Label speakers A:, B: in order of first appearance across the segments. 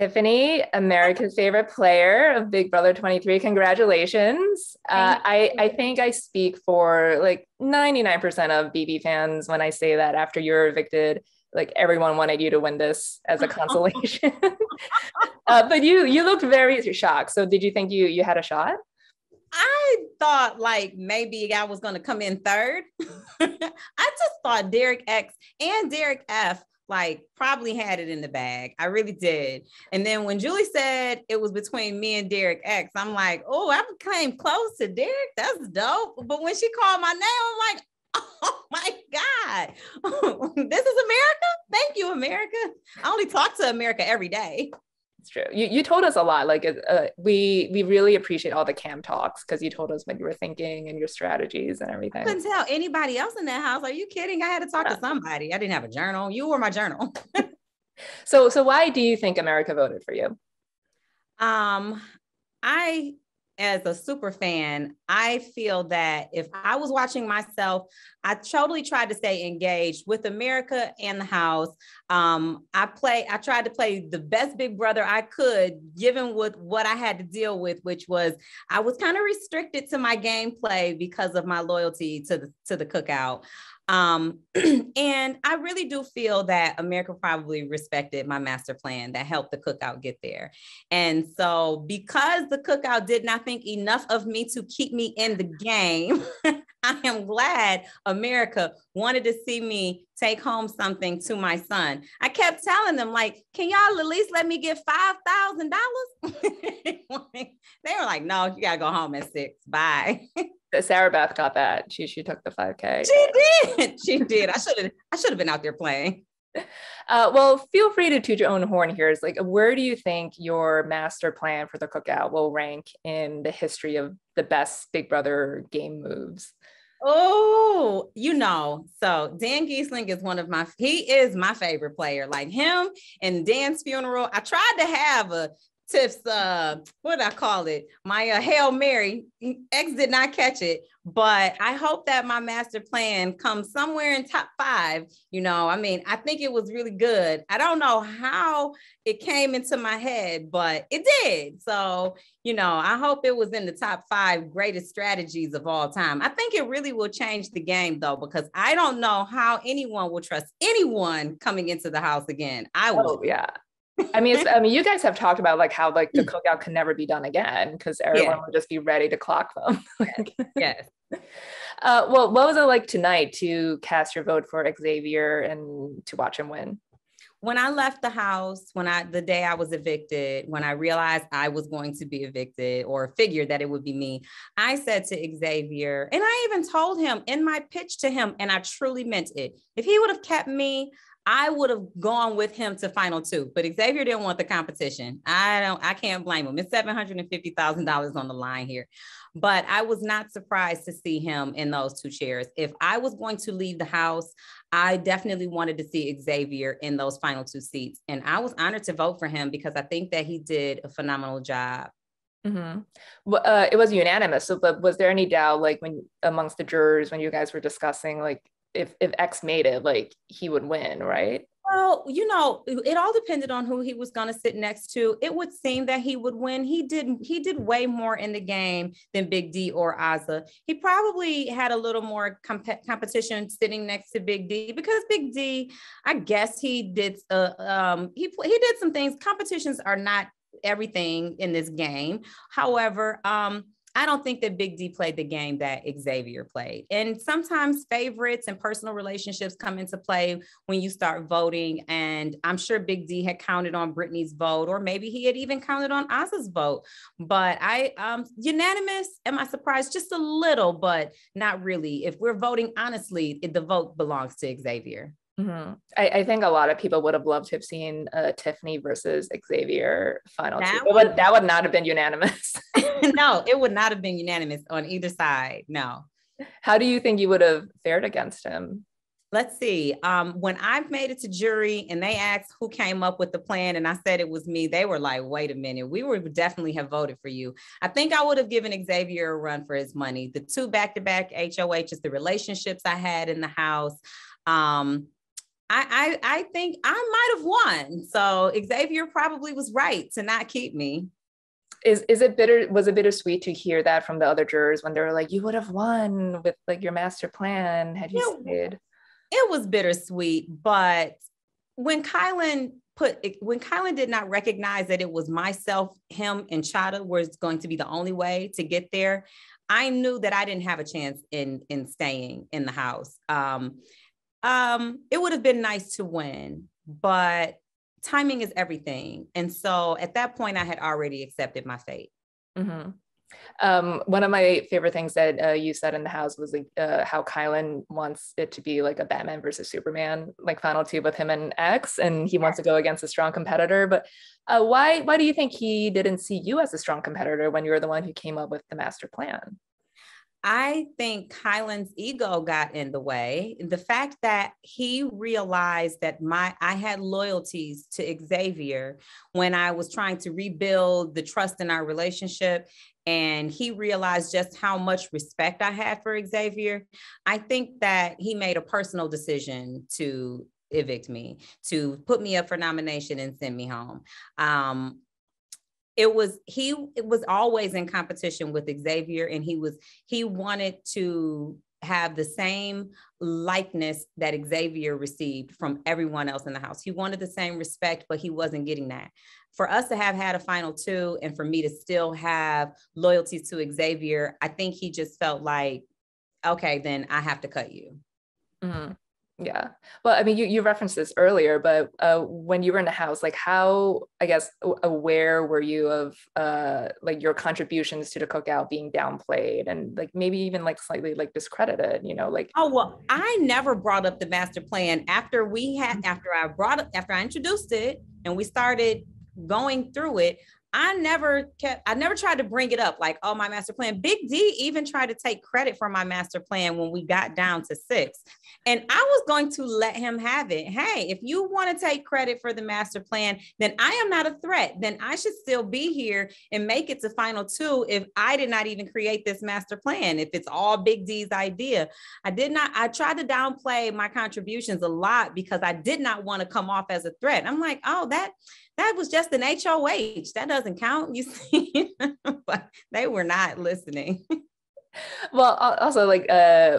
A: Tiffany, America's favorite player of Big Brother 23. Congratulations. I think I speak for like 99% of BB fans when I say that after you're evicted, like everyone wanted you to win this as a consolation. But you looked very shocked. So did you think you had a shot?
B: I thought like maybe I was going to come in third. I just thought Derek X and Derek F like probably had it in the bag. I really did. And then when Julie said it was between me and Derek X, I'm like, oh, I came close to Derek. That's dope. But when she called my name, I'm like, oh my God, this is America. Thank you, America. I only talk to America every day.
A: It's true. You told us a lot. Like we really appreciate all the cam talks because you told us what you were thinking and your strategies and everything.
B: I couldn't tell anybody else in that house. Are you kidding? I had to talk to somebody. I didn't have a journal. You were my journal.
A: So why do you think America voted for you?
B: I, as a super fan, I feel that if I was watching myself, I totally tried to stay engaged with America and the house. I tried to play the best Big Brother I could, given with what I had to deal with, which was I was kind of restricted to my gameplay because of my loyalty to the cookout. And I really do feel that America probably respected my master plan that helped the cookout get there. And so because the cookout did not think enough of me to keep me in the game, I am glad America wanted to see me take home something to my son. I kept telling them, like, can y'all at least let me get $5,000? They were like, no, you gotta go home at 6. Bye.
A: Sarah Beth got that. She took the 5K.
B: She did. I should have been out there playing.
A: Well, feel free to toot your own horn here. It's like, where do you think your master plan for the cookout will rank in the history of the best Big Brother game moves?
B: Oh, so Dan Giesling he is my favorite player. Like him and Dan's funeral. I tried to have a Tiff's, what did I call it? My Hail Mary. X did not catch it, but I hope that my master plan comes somewhere in top 5. I think it was really good. I don't know how it came into my head, but it did. So, I hope it was in the top 5 greatest strategies of all time. I think it really will change the game though, because I don't know how anyone will trust anyone coming into the house again.
A: Yeah. You guys have talked about like how like the cookout can never be done again because everyone would just be ready to clock them.
B: Yes.
A: Well, what was it like tonight to cast your vote for Xavier and to watch him win?
B: When I left the house, the day I was evicted, when I realized I was going to be evicted or figured that it would be me, I said to Xavier, and I even told him in my pitch to him, and I truly meant it, if he would have kept me, I would have gone with him to final 2, but Xavier didn't want the competition. I can't blame him. It's $750,000 on the line here, but I was not surprised to see him in those 2 chairs. If I was going to leave the house, I definitely wanted to see Xavier in those final 2 seats. And I was honored to vote for him because I think that he did a phenomenal job.
A: Mm-hmm. Well, it was unanimous. So, but was there any doubt, like when amongst the jurors, when you guys were discussing, like, if X made it, like he would win, right?
B: Well, it all depended on who he was going to sit next to. It would seem that he would win. He did way more in the game than Big D or Azah. He probably had a little more competition sitting next to Big D because Big D, I guess he did he did some things. Competitions are not everything in this game. However, I don't think that Big D played the game that Xavier played. And sometimes favorites and personal relationships come into play when you start voting. And I'm sure Big D had counted on Brittany's vote, or maybe he had even counted on Azah's vote. But unanimous, am I surprised? Just a little, but not really. If we're voting honestly, the vote belongs to Xavier.
A: Mm-hmm. I think a lot of people would have loved to have seen Tiffany versus Xavier final 2. That would not have been unanimous.
B: No, it would not have been unanimous on either side. No.
A: How do you think you would have fared against him?
B: Let's see. When I've made it to jury and they asked who came up with the plan and I said it was me, they were like, wait a minute, we would definitely have voted for you. I think I would have given Xavier a run for his money. The 2 back-to-back HOHs, the relationships I had in the house. I think I might have won. So Xavier probably was right to not keep me.
A: Was it bittersweet to hear that from the other jurors when they were like, you would have won with like your master plan had you stayed?
B: It was bittersweet, but when Kylen did not recognize that it was myself, him, and Chada was going to be the only way to get there, I knew that I didn't have a chance in staying in the house. It would have been nice to win, but timing is everything. And so at that point, I had already accepted my fate.
A: Mm-hmm. One of my favorite things that you said in the house was like how Kylen wants it to be like a Batman versus Superman, like final two with him and X, and he wants to go against a strong competitor. But why do you think he didn't see you as a strong competitor when you were the one who came up with the master plan?
B: I think Kylen's ego got in the way. The fact that he realized that I had loyalties to Xavier when I was trying to rebuild the trust in our relationship, and he realized just how much respect I had for Xavier. I think that he made a personal decision to evict me, to put me up for nomination and send me home. It was always in competition with Xavier, and he wanted to have the same likeness that Xavier received from everyone else in the house. He wanted the same respect, but he wasn't getting that. For us to have had a final two and for me to still have loyalties to Xavier, I think he just felt like, okay, then I have to cut you.
A: Mm-hmm. Yeah. Well, I mean, you referenced this earlier, but when you were in the house, like how, I guess, aware were you of like your contributions to the cookout being downplayed and like maybe even like slightly like discredited, you know, like.
B: Oh, well, I never brought up the master plan after I introduced it and we started going through it. I never tried to bring it up like, oh, my master plan. Big D even tried to take credit for my master plan when we got down to 6. And I was going to let him have it. Hey, if you want to take credit for the master plan, then I am not a threat. Then I should still be here and make it to final 2 if I did not even create this master plan, if it's all Big D's idea. I tried to downplay my contributions a lot because I did not want to come off as a threat. I'm like, oh, that was just an HOH. That doesn't count, you see. But they were not listening.
A: Well, also like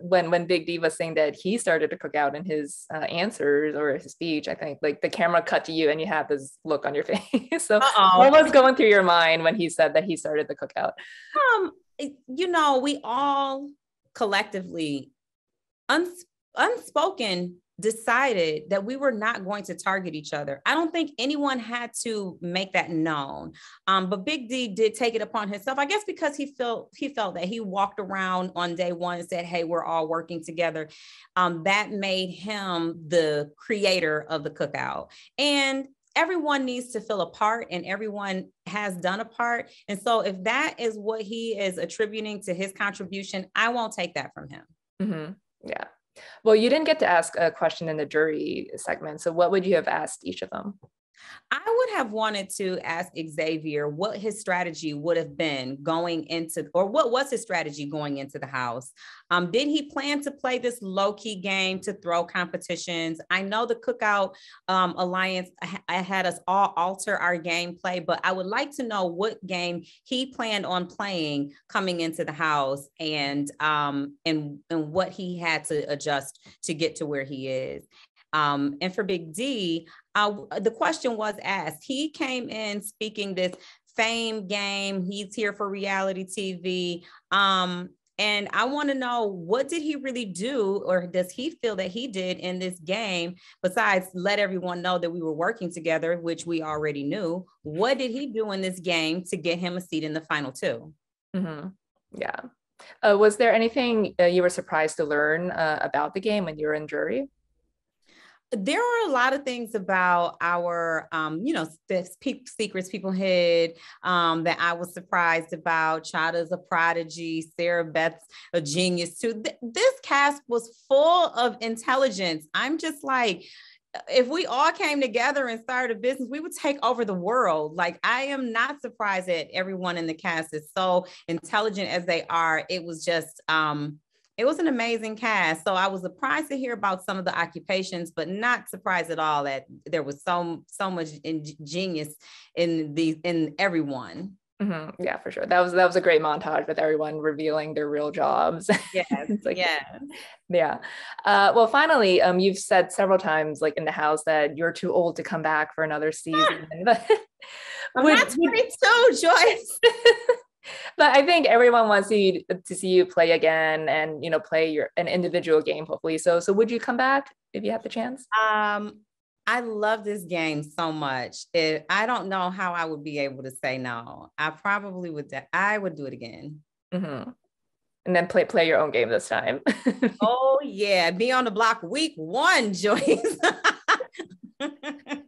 A: when Big D was saying that he started to cook out in his answers or his speech, I think like the camera cut to you and you had this look on your face. So what was going through your mind when he said that he started the cookout?
B: We all collectively unspoken decided that we were not going to target each other. I don't think anyone had to make that known. But Big D did take it upon himself, I guess, because he felt that he walked around on day one and said, hey, we're all working together. That made him the creator of the cookout. And everyone needs to feel a part and everyone has done a part. And so if that is what he is attributing to his contribution, I won't take that from him.
A: Mm-hmm. Yeah. Well, you didn't get to ask a question in the jury segment. So what would you have asked each of them?
B: I would have wanted to ask Xavier what his strategy would have been going into, or what was his strategy going into the house? Did he plan to play this low-key game to throw competitions? I know the Cookout Alliance had us all alter our gameplay, but I would like to know what game he planned on playing coming into the house and what he had to adjust to get to where he is. And for Big D, the question was asked. He came in speaking this fame game. He's here for reality TV. And I want to know, what did he really do, or does he feel that he did in this game, besides let everyone know that we were working together, which we already knew? What did he do in this game to get him a seat in the final 2?
A: Mm-hmm. Yeah. Was there anything you were surprised to learn about the game when you were in jury?
B: There are a lot of things about our, secrets people hid that I was surprised about. Chada's a prodigy. Sarah Beth's a genius too. This cast was full of intelligence. I'm just like, if we all came together and started a business, we would take over the world. Like, I am not surprised that everyone in the cast is so intelligent as they are. It was just, It was an amazing cast. So I was surprised to hear about some of the occupations, but not surprised at all that there was so much genius in everyone.
A: Mm-hmm. Yeah, for sure. That was a great montage with everyone revealing their real jobs.
B: Yes,
A: like,
B: yes.
A: Yeah. Well, finally, you've said several times, like in the house, that you're too old to come back for another season.
B: I'm not 22, Joyce.
A: But I think everyone wants to see you play again and, play an individual game, hopefully. So would you come back if you had the chance?
B: I love this game so much. I don't know how I would be able to say no. I probably would. I would do it again.
A: Mm-hmm. And then play your own game this time.
B: Oh yeah, be on the block week 1, Joyce.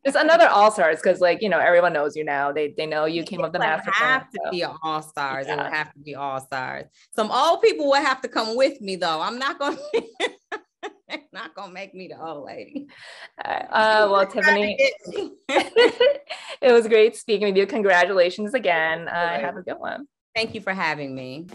A: It's another all-stars because everyone knows you now. They know you came up the master plan.
B: It would have to be all-stars. Yeah. It would have to be all-stars. Some old people would have to come with me though. I'm not gonna make me the old lady.
A: Well, Tiffany, it was great speaking with you. Congratulations again. Have a good one.
B: Thank you for having me.